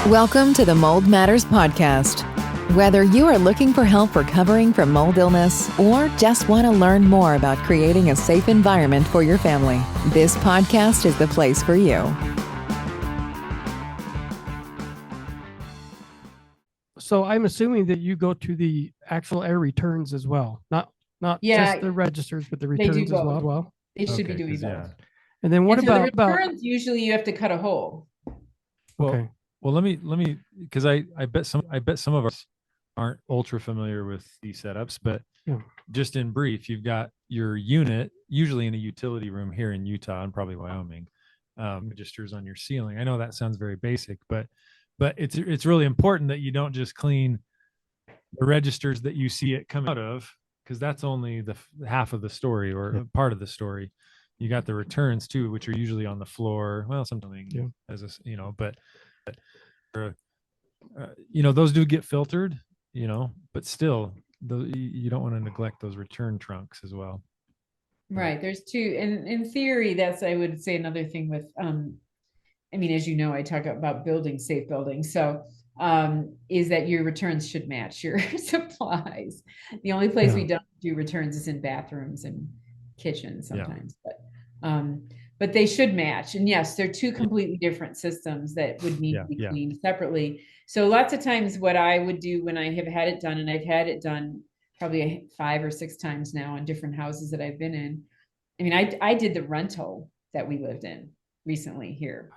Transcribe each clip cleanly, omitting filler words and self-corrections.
Welcome to the Mold Matters Podcast. Whether you are looking for help recovering from mold illness or just want to learn more about creating a safe environment for your family, this podcast is the place for you. So I'm assuming that you go to the actual air returns as well, not just the registers, but the returns as well. They should be doing both. Yeah. And then what And so about the returns? Usually, you have to cut a hole. okay? Well, let me because I bet some of us aren't ultra familiar with these setups, but Yeah. just in brief, you've got your unit usually in a utility room here in Utah and probably Wyoming, registers on your ceiling. I know that sounds very basic, but it's really important that you don't just clean the registers that you see it come out of, because that's only the half of the story or part of the story. You got the returns too, which are usually on the floor. Well, something as a but those do get filtered, but still, you don't want to neglect those return trunks as well. Right. There's two. And in theory, that's, I would say, another thing with, as you know, I talk about building safe buildings. So is that your returns should match your supplies. The only place we don't do returns is in bathrooms and kitchens sometimes, but they should match. And yes, they're two completely different systems that would need to be cleaned separately. So lots of times what I would do when I have had it done, and I've had it done probably 5 or 6 times now in different houses that I've been in. I mean, I did the rental that we lived in recently here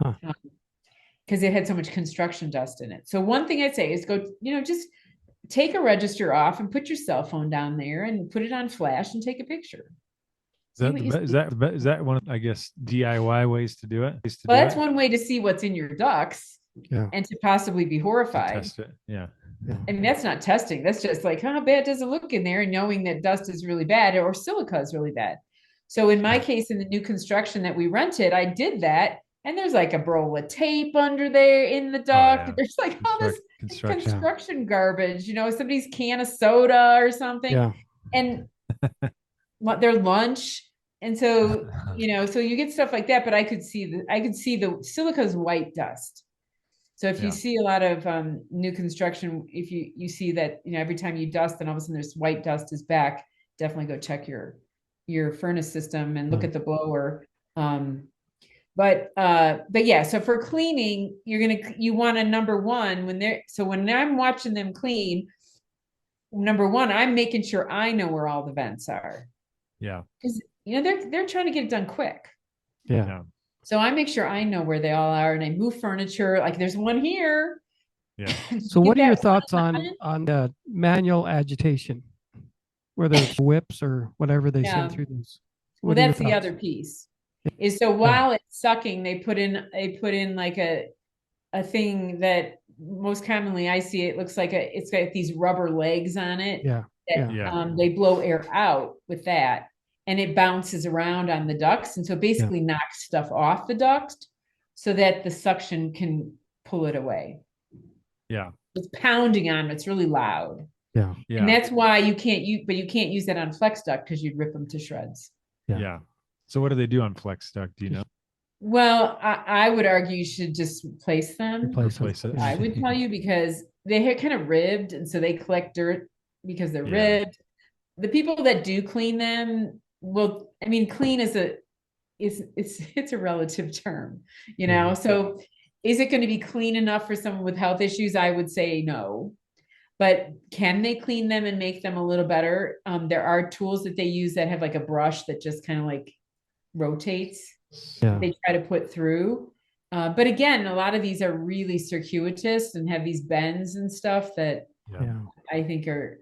because it had so much construction dust in it. So one thing I'd say is go, just take a register off and put your cell phone down there and put it on flash and take a picture. Is that one of, I guess, DIY ways to do it? Well, that's one way to see what's in your ducts and to possibly be horrified. Test it. Yeah. I mean, that's not testing. That's just like, how bad does it look in there? And knowing that dust is really bad or silica is really bad. So in my case, in the new construction that we rented, I did that. And there's like a roll of tape under there in the duct. There's like all this construction garbage, somebody's can of soda or something. Yeah. And their lunch. And so, so you get stuff like that, but I could see the silica's white dust. So if you see a lot of new construction, if you see that, every time you dust and all of a sudden there's white dust is back, definitely go check your furnace system and look at the blower. But yeah, so for cleaning, you want a number one when I'm watching them clean, number one, I'm making sure I know where all the vents are. Yeah. Because they're trying to get it done quick. Yeah. So I make sure I know where they all are, and I move furniture. Like there's one here. Yeah. So what are your thoughts on the manual agitation, whether it's whips or whatever they send through those? Well, that's the other piece. Is so while it's sucking, they put in like a thing that most commonly I see it looks like it's got these rubber legs on it. They blow air out with that, and it bounces around on the ducts, and so basically knocks stuff off the duct so that the suction can pull it away. Yeah, it's pounding on it. It's really loud. Yeah. And that's why you can't use that on flex duct because you'd rip them to shreds. Yeah. So what do they do on flex duct? Do you know? Well, I would argue you should just replace them. Replace it. I would tell you because they're kind of ribbed, and so they collect dirt because they're ribbed. The people that do clean them clean is it's a relative term, So is it going to be clean enough for someone with health issues? I would say no. But can they clean them and make them a little better? There are tools that they use that have like a brush that just kind of like rotates. They try to put through. But again, a lot of these are really circuitous and have these bends and stuff that I think are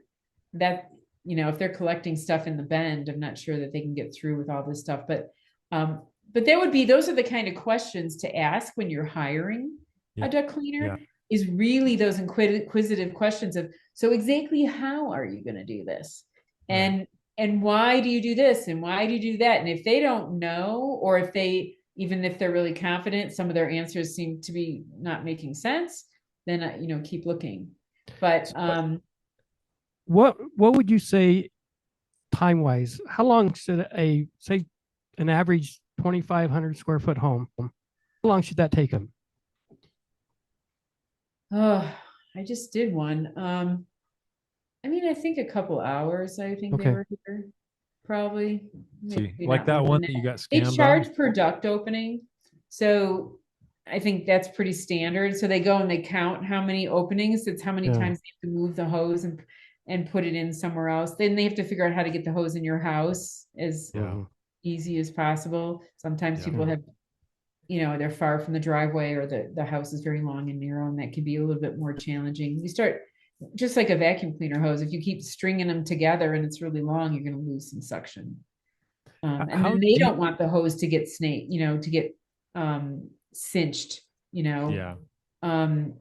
that, if they're collecting stuff in the bend, I'm not sure that they can get through with all this stuff. But those are the kind of questions to ask when you're hiring a duct cleaner. Is really those inquisitive questions of, so exactly how are you going to do this? And why do you do this? And why do you do that? And if they don't know, or even if they're really confident, some of their answers seem to be not making sense, then, keep looking. But, what would you say time wise? How long should an average 2,500 square foot home, how long should that take them? Oh, I just did one. I mean, I think a couple hours, I think they Okay. were here, probably. See, Maybe like not more that than one that. that you got They scammed on. charge per duct opening. So I think that's pretty standard. So they go and they count how many openings, it's how many Yeah. times they have to move the hose and put it in somewhere else. Then they have to figure out how to get the hose in your house as Yeah. easy as possible. Sometimes Yeah. people have, they're far from the driveway, or the house is very long and narrow, and that can be a little bit more challenging. You start just like a vacuum cleaner hose. If you keep stringing them together and it's really long, you're going to lose some suction. And How then they deep? don't want the hose to get to get cinched, Yeah. and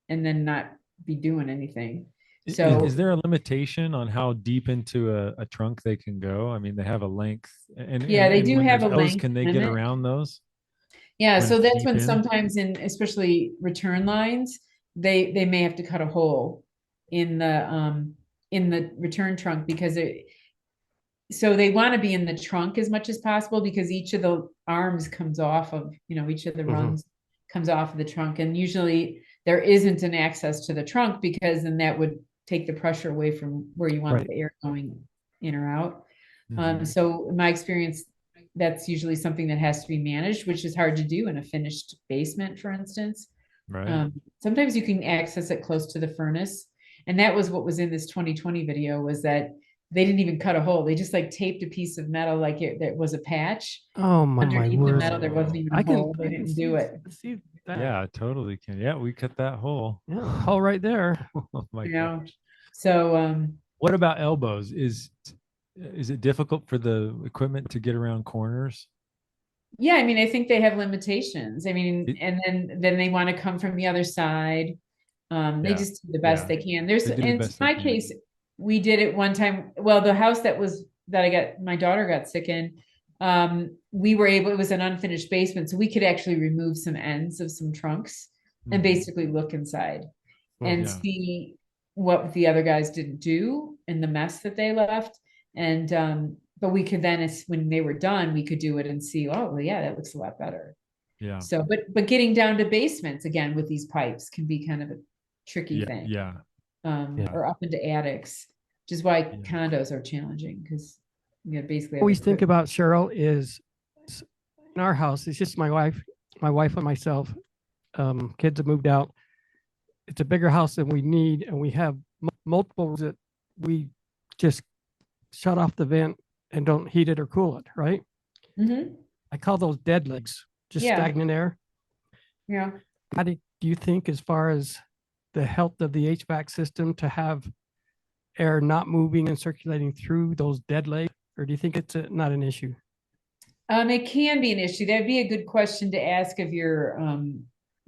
then not be doing anything. Is, So is there a limitation on how deep into a trunk they can go? I mean, they have a length, and yeah, they do when have there's a L's, length can they get limit. around those? Yeah, When so it's that's deep when in? sometimes especially return lines, they may have to cut a hole in the return trunk, because so they want to be in the trunk as much as possible, because each of the arms comes off of, each of the rungs comes off of the trunk. And usually there isn't an access to the trunk, because then that would take the pressure away from where you want the air going in or out. So in my experience, that's usually something that has to be managed, which is hard to do in a finished basement, for instance. Right. Sometimes you can access it close to the furnace. And that was what was in this 2020 video, was that they didn't even cut a hole. They just like taped a piece of metal like it was a patch. Oh my Underneath the word! metal, there wasn't even a hole. They didn't do it. See that. Yeah, totally can. Yeah, we cut that hole. Yeah, hole right there. Oh my know. gosh. So What about elbows? Is it difficult for the equipment to get around corners? yeah, I mean, I think they have limitations. I mean, It- and then they want to come from the other side. They Yeah. just do the best they can. There's, They do the in best they my can. case, we did it one time. Well, the house that my daughter got sick in, we were able, it was an unfinished basement, so we could actually remove some ends of some trunks and Mhm. basically look inside and Yeah. see what the other guys didn't do and the mess that they left. And but we could then, when they were done, we could do it and see, oh, well, yeah, that looks a lot better. Yeah. So, but getting down to basements again with these pipes can be kind of a tricky Yeah. thing. Yeah. Or up into attics, which is why Yeah. condos are challenging, because basically Always think about, Cheryl, is in our house, it's just my wife and myself. Kids have moved out. It's a bigger house than we need, and we have multiple rooms that we just shut off the vent and don't heat it or cool it, right? Mhm. I call those dead legs, just Yeah. stagnant air. Yeah. How do you think, as far as the health of the HVAC system, to have air not moving and circulating through those dead legs, or do you think it's not an issue? It can be an issue. That'd be a good question to ask of your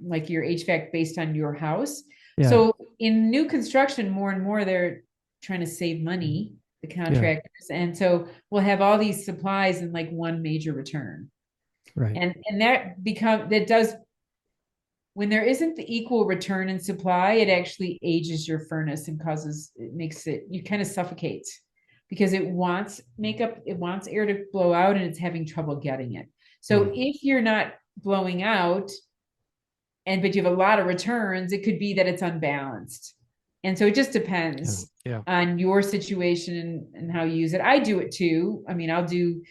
like your HVAC based on your house. Yeah. So in new construction, more and more they're trying to save money, the contractors, and so we'll have all these supplies in like one major return. Right. And that does, when there isn't the equal return in supply, it actually ages your furnace and makes it, you kind of suffocates, because it wants air to blow out and it's having trouble getting it. So if you're not blowing out, but you have a lot of returns, it could be that it's unbalanced. And so it just depends on your situation and how you use it. I do it too. I mean, I'll do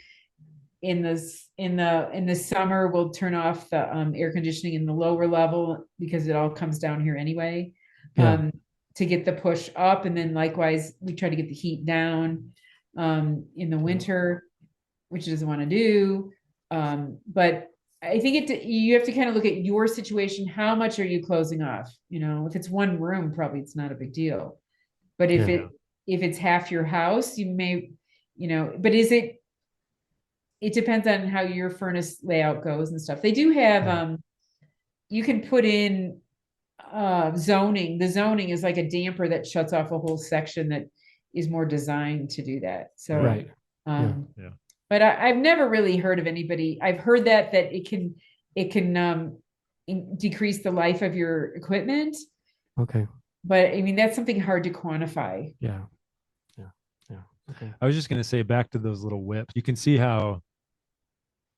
in the summer, we'll turn off the air conditioning in the lower level, because it all comes down here anyway, to get the push up. And then likewise, we try to get the heat down in the winter, which it doesn't want to do. But I think you have to kind of look at your situation. How much are you closing off? If it's one room, probably it's not a big deal. But if it's half your house, you may, but it depends on how your furnace layout goes and stuff. They do have, you can put in zoning. The zoning is like a damper that shuts off a whole section that is more designed to do that. So, but I've never really heard of anybody. I've heard that it can decrease the life of your equipment. Okay. But I mean, that's something hard to quantify. Yeah. Okay. I was just going to say, back to those little whips, you can see how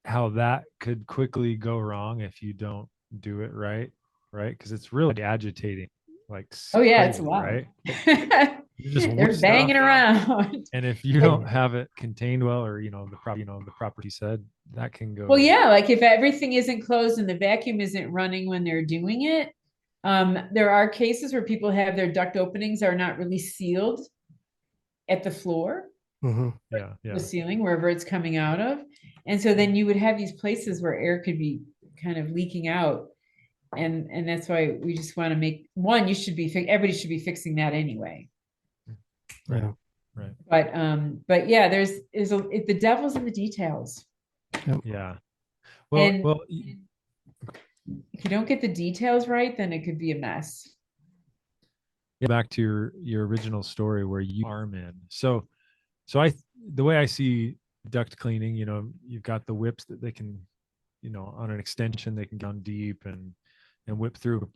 that could quickly go wrong if you don't do it right. right? Because it's really agitating, like Oh yeah, it's crazy, loud. right? You just They're whip banging stuff. around. And if you don't have it contained well, or the proper you said, that can go. Well, yeah, like if everything isn't closed and the vacuum isn't running when they're doing it, there are cases where people have their duct openings are not really sealed at the floor, Yeah, the ceiling, wherever it's coming out of. And so then you would have these places where air could be kind of leaking out. And that's why we just want to make one, everybody should be fixing that anyway. right, right. But yeah, the devil's in the details. Yeah. And Well, if you don't get the details right, then it could be a mess. back to your original story where you arm in. So the way I see duct cleaning, you've got the whips that they can, on an extension, they can go down deep and whip through.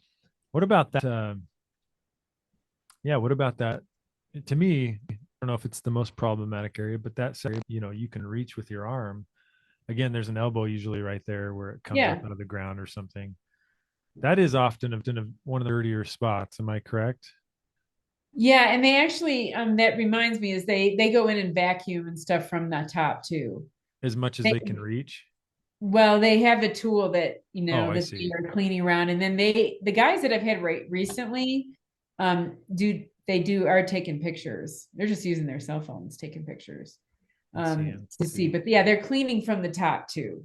What about that? What about that? To me, I don't know if it's the most problematic area, but that's area, you can reach with your arm. Again, there's an elbow usually right there where it comes up out of the ground or something. That is often one of the dirtier spots. Am I correct? Yeah, and they actually that reminds me is they go in and vacuum and stuff from the top too. As much as they can reach. Well, they have a tool that that they are cleaning around, and then the guys that I've had recently are taking pictures. They're just using their cell phones taking pictures to see. But yeah, they're cleaning from the top too.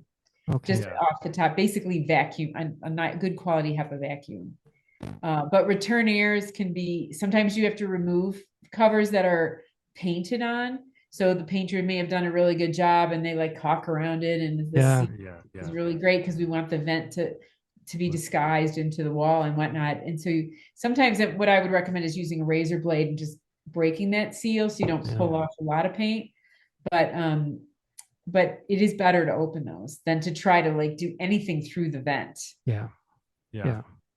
Okay. Just off the top, basically vacuum, a not good quality HEPA vacuum. But return airs can be, sometimes you have to remove covers that are painted on. So the painter may have done a really good job and they like caulk around it. And this is really great because we want the vent to be disguised into the wall and whatnot. And so sometimes what I would recommend is using a razor blade and just breaking that seal so you don't pull off a lot of paint. But it is better to open those than to try to like do anything through the vent. Yeah.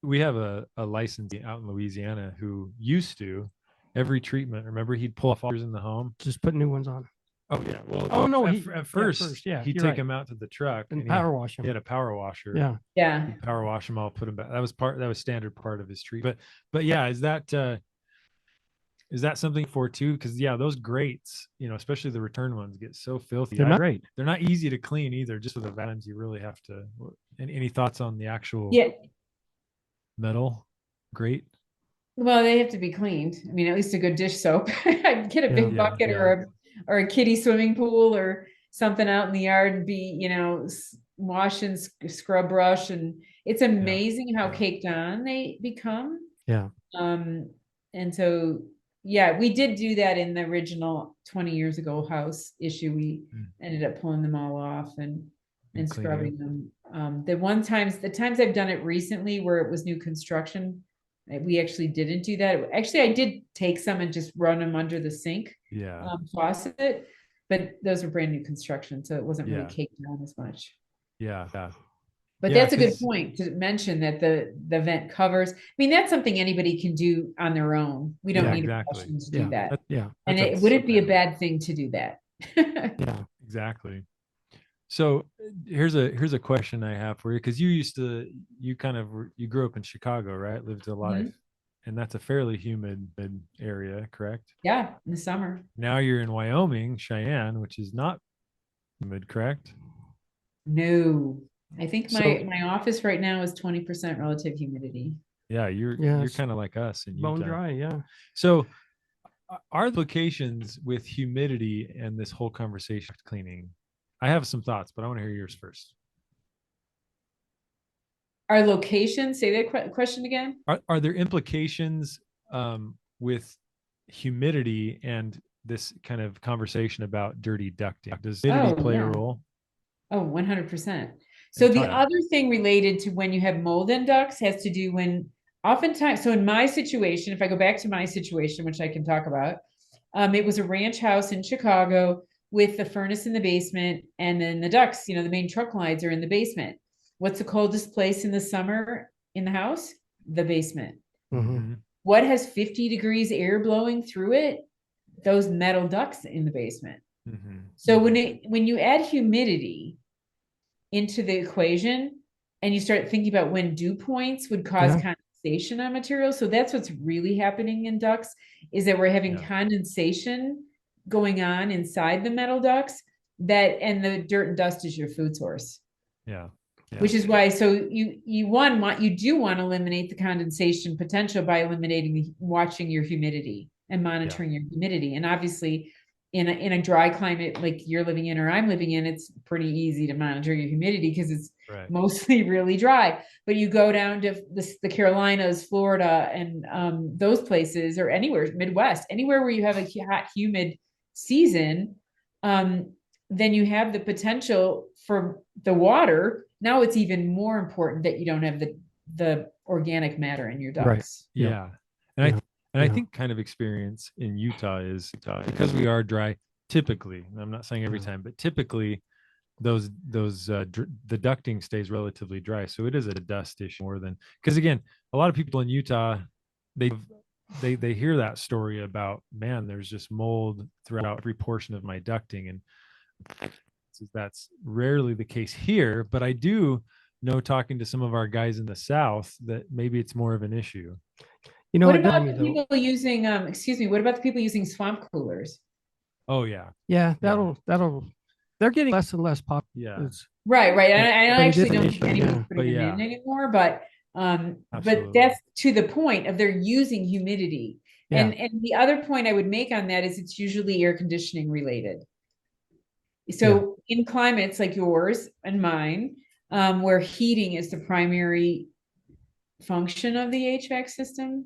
We have a licensee out in Louisiana who used to every treatment. Remember, he'd pull off filters in the home, just put new ones on. Oh yeah. Well, no. At first, he'd take them out to the truck and power wash them. He had a power washer. Yeah. He'd power wash them all, put them back. That was standard part of his treatment. But yeah, is that something for too? Because those grates, especially the return ones, get so filthy. They're not great. They're not easy to clean either. Just with the vacuums, you really have to. Any thoughts on the actual? Metal grate? Well, they have to be cleaned. I mean, at least a good dish soap. I'd get a big bucket or a kiddie swimming pool or something out in the yard and be, wash and scrub brush. And it's amazing how caked on they become. Yeah. And so, we did do that in the original 20 years ago house issue. We ended up pulling them all off and scrubbing them. The times I've done it recently where it was new construction, we actually didn't do that. Actually, I did take some and just run them under the sink faucet, but those were brand new construction, so it wasn't really caked on as much. But that's a good point to mention that the vent covers. I mean, that's something anybody can do on their own. We don't need a professional to do that. And it wouldn't be a bad thing to do that. Exactly. So here's a question I have for you, because you grew up in Chicago, right? Lived a life, and that's a fairly humid area, correct? Yeah, in the summer. Now you're in Wyoming, Cheyenne, which is not humid, correct? No, I think my office right now is 20% relative humidity. Yeah, you're kind of like us in Utah. Bone dry, yeah. So are the locations with humidity and this whole conversation of cleaning? I have some thoughts, but I want to hear yours first. Our location, say that question again. Are there implications with humidity and this kind of conversation about dirty ducting? Does humidity play a role? Oh, 100%. So the other thing related to when you have mold in ducts has to do when oftentimes, so in my situation, if I go back to my situation, which I can talk about, it was a ranch house in Chicago with the furnace in the basement, and then the ducts, the main truck lines are in the basement. What's the coldest place in the summer in the house? The basement. Mm-hmm. What has 50 degrees air blowing through it? Those metal ducts in the basement. Mm-hmm. So when you add humidity into the equation, and you start thinking about when dew points would cause condensation on materials. So that's what's really happening in ducts, is that we're having condensation going on inside the metal ducts, and the dirt and dust is your food source. Yeah. Which is why, so you do want to eliminate the condensation potential by watching your humidity and monitoring your humidity. And obviously in a dry climate like you're living in or I'm living in, it's pretty easy to monitor your humidity because it's mostly really dry. But you go down to the Carolinas, Florida, and those places, or anywhere, Midwest, anywhere where you have a hot, humid season, then you have the potential for the water. Now it's even more important that you don't have the organic matter in your ducts. Right. Yeah. And I think kind of experience in Utah is because we are dry typically, and I'm not saying every time, but typically the ducting stays relatively dry. So it is a dust issue more than, because again, a lot of people in Utah, they hear that story about, man, there's just mold throughout every portion of my ducting. And that's rarely the case here, but I do know, talking to some of our guys in the South, that maybe it's more of an issue. You know, what about the people using, what about the people using swamp coolers? Oh yeah. Yeah, they're getting less and less popular. Yeah. Right. I actually don't think anyone's putting them in anymore, but that's to the point of they're using humidity. And the other point I would make on that is it's usually air conditioning related. So in climates like yours and mine, where heating is the primary function of the HVAC system,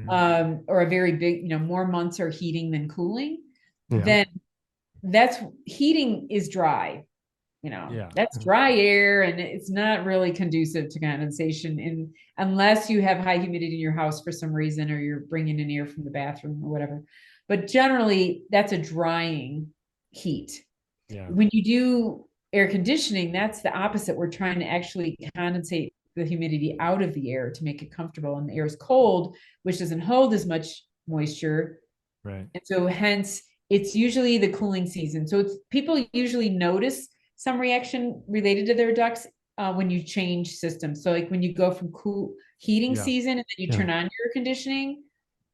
or a very big, more months are heating than cooling, then that's heating is dry. That's dry air, and it's not really conducive to condensation unless you have high humidity in your house for some reason, or you're bringing in air from the bathroom or whatever. But generally, that's a drying heat. Yeah. When you do air conditioning, that's the opposite. We're trying to actually condensate the humidity out of the air to make it comfortable. And the air is cold, which doesn't hold as much moisture. Right. And so hence, it's usually the cooling season. So people usually notice some reaction related to their ducts when you change systems. So like when you go from cool heating season and then you turn on your air conditioning,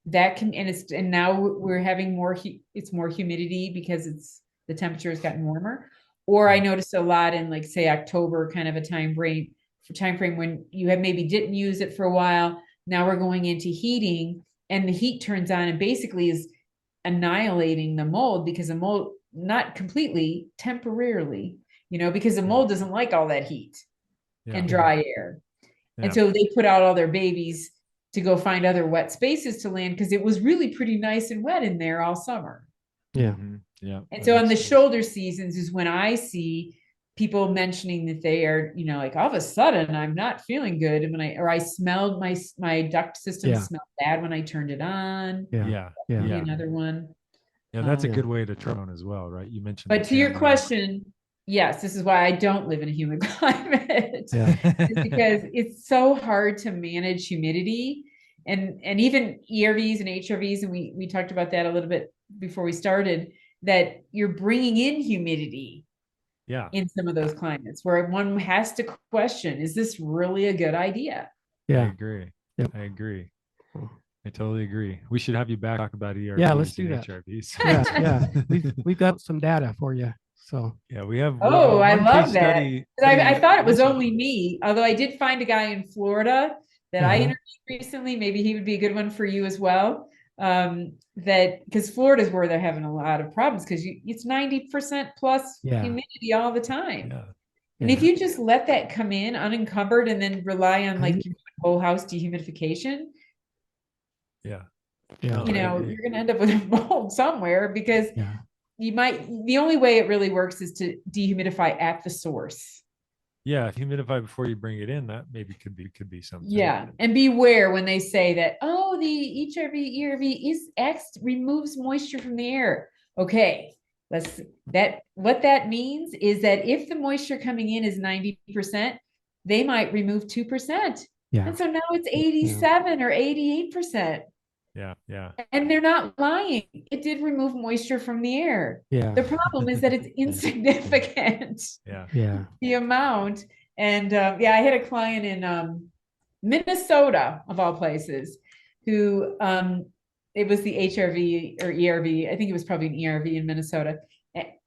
that can, and now we're having more heat, it's more humidity because the temperature has gotten warmer. Or I noticed a lot in, like, say, October, kind of a time frame when you have maybe didn't use it for a while. Now we're going into heating, and the heat turns on and basically is annihilating the mold, because the mold, not completely, temporarily, because the mold doesn't like all that heat and dry air. And so they put out all their babies to go find other wet spaces to land, because it was really pretty nice and wet in there all summer. Yeah. Yeah. And so in the shoulder seasons is when I see people mentioning that they are, like, all of a sudden I'm not feeling good. And I smelled my duct system smelled bad when I turned it on. Yeah. Another one. Yeah. That's a good way to turn on as well, right? You mentioned. But to your question, yes, this is why I don't live in a humid climate. Because it's so hard to manage humidity, and even ERVs and HRVs. And we talked about that a little bit before we started, that you're bringing in humidity in some of those climates where one has to question, is this really a good idea? I agree. Yep. I agree. I totally agree. We should have you back, talk about ERVs. Yeah, let's do that. HRVs. We've got some data for you. So we have. Oh, I love that. I thought it was only me, although I did find a guy in Florida that I interviewed recently. Maybe he would be a good one for you as well. That, because Florida's where they're having a lot of problems, because it's 90% plus humidity all the time. And if you just let that come in unencumbered and then rely on, like, your whole house dehumidification, you're going to end up with a mold somewhere, because the only way it really works is to dehumidify at the source. Yeah, humidify before you bring it in. That maybe could be something. Yeah, and beware when they say that, oh, the HRV, ERV removes moisture from the air. Okay, what that means is that if the moisture coming in is 90%, they might remove 2%. Yeah. And so now it's 87 or 88%. Yeah. And they're not lying. It did remove moisture from the air. Yeah. The problem is that it's insignificant. Yeah. The amount. And yeah, I had a client in Minnesota, of all places, who it was the HRV or ERV. I think it was probably an ERV in Minnesota,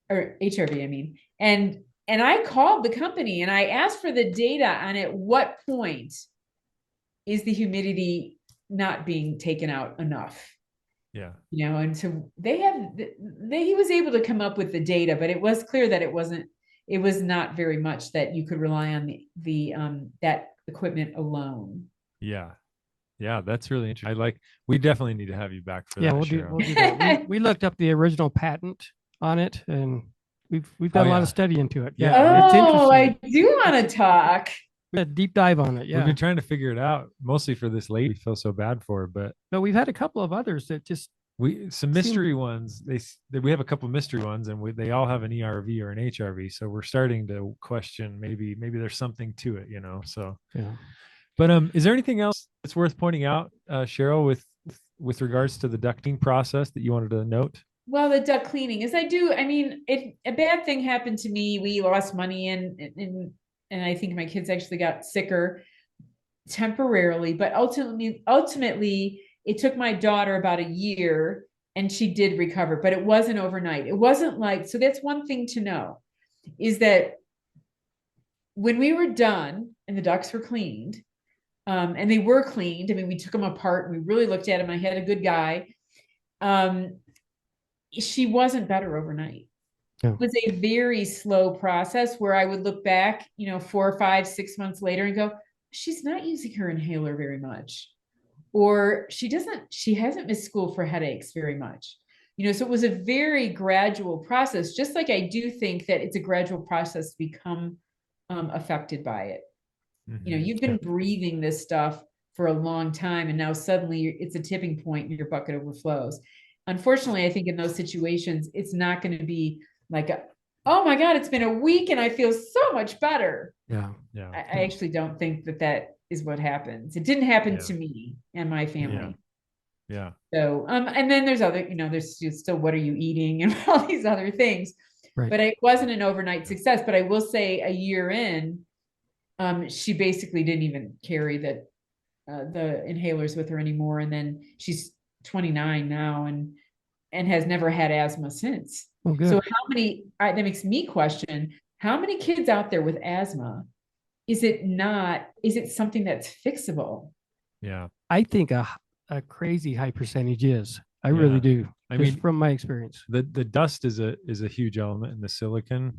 or HRV, I mean. And I called the company and I asked for the data on at what point is the humidity not being taken out enough. Yeah. And so he was able to come up with the data, but it was clear that it was not very much that you could rely on the that equipment alone. Yeah. Yeah. That's really interesting. We definitely need to have you back for Yeah, that. we'll do that. We looked up the original patent on it, and we've done a lot of study into it. Yeah, it's Oh, interesting. I do want to talk. We had a deep dive on it. Yeah, We've been trying to figure it out mostly for this lady we feel so bad for, but we've had a couple of others that just some mystery ones. We have a couple of mystery ones, and they all have an ERV or an HRV. So we're starting to question maybe there's something to it, So yeah. But is there anything else that's worth pointing out, Cheryl, with regards to the ducting process that you wanted to note? Well, the duct cleaning is a bad thing happened to me. We lost money and I think my kids actually got sicker temporarily, but ultimately it took my daughter about a year and she did recover, but it wasn't overnight. It wasn't so that's one thing to know, is that when we were done and the ducts were cleaned, and they were cleaned, I mean, we took them apart and we really looked at them. I had a good guy. She wasn't better overnight. Yeah. It was a very slow process where I would look back, 4 or 5, 6 months later and go, she's not using her inhaler very much. Or she hasn't missed school for headaches very much. So it was a very gradual process, just like I do think that it's a gradual process to become affected by it. Mm-hmm. You've been breathing this stuff for a long time, and now suddenly it's a tipping point and your bucket overflows. Unfortunately, I think in those situations, it's not going to be like, oh my God, it's been a week and I feel so much better. Yeah. Yeah. I actually don't think that is what happens. It didn't happen to me and my family. Yeah. So, and then there's other, there's still, what are you eating and all these other things, right. But it wasn't an overnight success. But I will say a year in, she basically didn't even carry the inhalers with her anymore. And then she's 29 now and has never had asthma since. Oh, good. So that makes me question, how many kids out there with asthma, is it something that's fixable? Yeah. I think a crazy high percentage is. I really do. I mean, from my experience, the dust is a huge element in the silicon,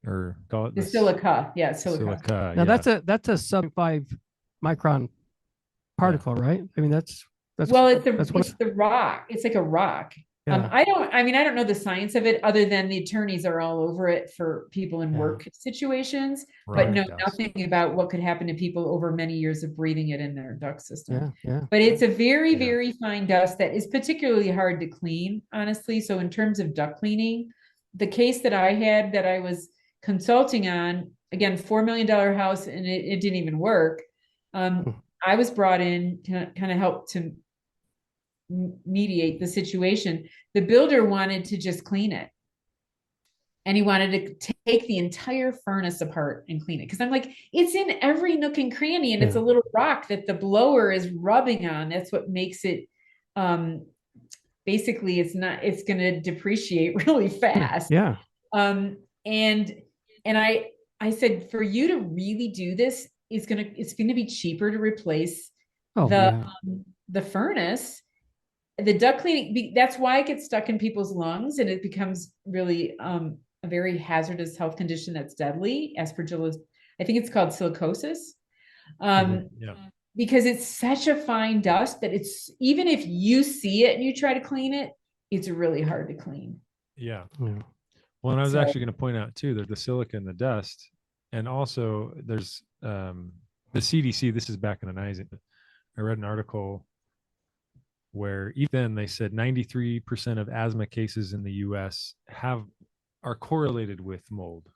or call it the silica. Yeah, silica. Now that's a sub 5 micron particle, right? I mean, that's well, it's the rock. It's like a rock. Yeah. I don't know the science of it, other than the attorneys are all over it for people in work situations, but know nothing about what could happen to people over many years of breathing it in their duct system. Yeah. But it's a very, very fine dust that is particularly hard to clean, honestly. So in terms of duct cleaning, the case that I had that I was consulting on, again, $4 million house, and it didn't even work. I was brought in to kind of help to mediate the situation. The builder wanted to just clean it, and he wanted to take the entire furnace apart and clean it, because I'm like, it's in every nook and cranny, and it's a little rock that the blower is rubbing on. That's what makes it basically it's going to depreciate really fast. And I said, for you to really do this, it's going to be cheaper to replace the furnace. The duct cleaning, that's why it gets stuck in people's lungs, and it becomes really a very hazardous health condition that's deadly. Aspergillus, I think it's called silicosis, because it's such a fine dust that it's, even if you see it and you try to clean it, it's really hard to clean. Yeah. Well, and I was actually going to point out too, that the silica in the dust, and also there's the CDC. This is back in the 90s. I read an article where even then they said 93% of asthma cases in the US are correlated with mold.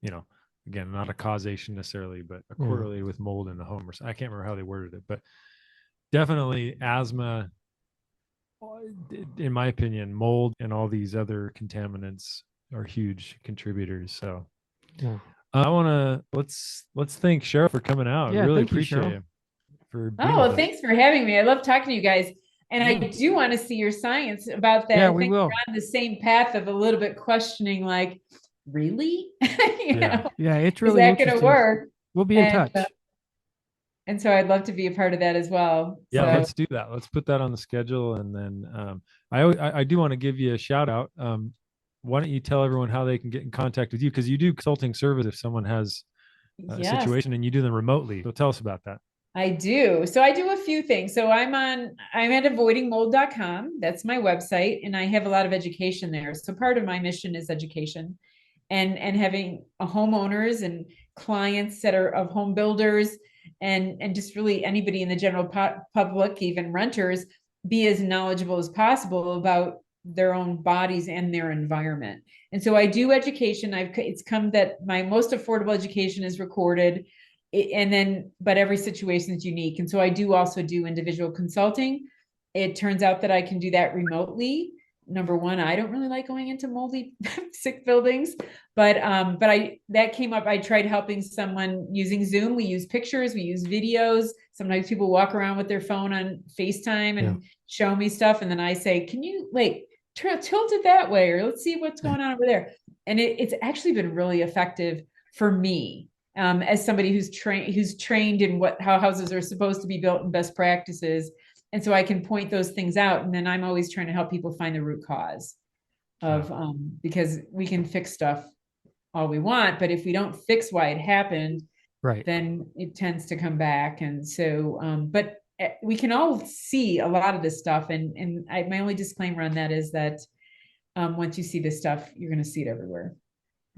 Again, not a causation necessarily, but correlated with mold in the home. I can't remember how they worded it, but definitely asthma, in my opinion, mold and all these other contaminants are huge contributors. So I want to let's thank Cheryl for coming out. Yeah, Really thank you, appreciate Cheryl. it. For Oh, being well, with us. thanks for having me. I love talking to you guys. And I Yeah. do want to see your science about that. Yeah, I we think will. we're on the same path of a little bit questioning, like, really? Yeah. Yeah, it's Is really that going to interesting. work? We'll be in And, touch. and so I'd love to be a part of that as well. Yeah, So, let's do that. Let's put that on the schedule. And then I do want to give you a shout out. Why don't you tell everyone how they can get in contact with you? Because you do consulting service if someone has a yes. situation and you do them remotely. So tell us about that. I do. So I do a few things. So I'm at avoidingmold.com. That's my website. And I have a lot of education there. So part of my mission is education and having homeowners and clients that are of home builders and just really anybody in the general public, even renters, be as knowledgeable as possible about their own bodies and their environment. And so I do education. It's come that my most affordable education is recorded, and then but every situation is unique. And so I do also do individual consulting. It turns out that I can do that remotely. Number one, I don't really like going into moldy sick buildings, but that came up. I tried helping someone using Zoom. We use pictures, we use videos. Sometimes people walk around with their phone on FaceTime and show me stuff, and then I say, can you tilt it that way, or let's see what's going on over there. And it's actually been really effective for me. As somebody who's trained in how houses are supposed to be built and best practices. And so I can point those things out. And then I'm always trying to help people find the root cause of, because we can fix stuff all we want, but if we don't fix why it happened, then it tends to come back. And so, but we can all see a lot of this stuff. And my only disclaimer on that is that once you see this stuff, you're going to see it everywhere.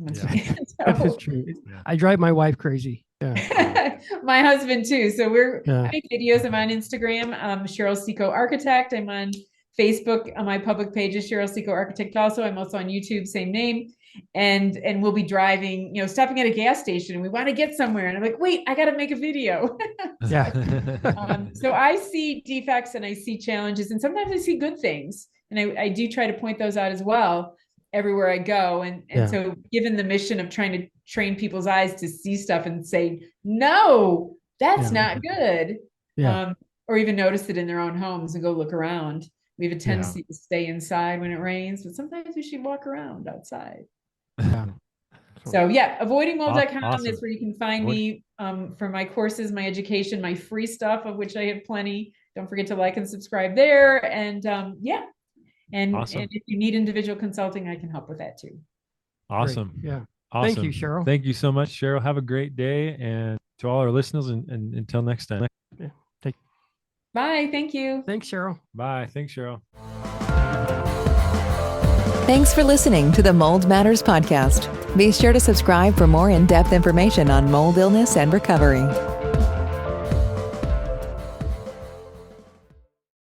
That is true. I drive my wife crazy. Yeah. My husband too. So I make videos. I'm on Instagram, Cheryl Ciecko Architect. I'm on Facebook. On my public page is Cheryl Ciecko Architect also. I'm also on YouTube, same name. And we'll be driving, stopping at a gas station, and we want to get somewhere. And I'm like, wait, I got to make a video. So I see defects and I see challenges, and sometimes I see good things. And I do try to point those out as well everywhere I go. And so given the mission of trying to train people's eyes to see stuff and say, no, that's not good. Or even notice it in their own homes and go look around. We have a tendency to stay inside when it rains, but sometimes we should walk around outside. So avoidingmold.com is where you can find me for my courses, my education, my free stuff, of which I have plenty. Don't forget to like and subscribe there. And And if you need individual consulting, I can help with that too. Awesome. Great. Yeah. Awesome. Thank you, Cheryl. Thank you so much, Cheryl. Have a great day. And to all our listeners, and until next time. Bye. Thank you. Thanks, Cheryl. Bye. Thanks, Cheryl. Thanks for listening to the Mold Matters podcast. Be sure to subscribe for more in-depth information on mold illness and recovery.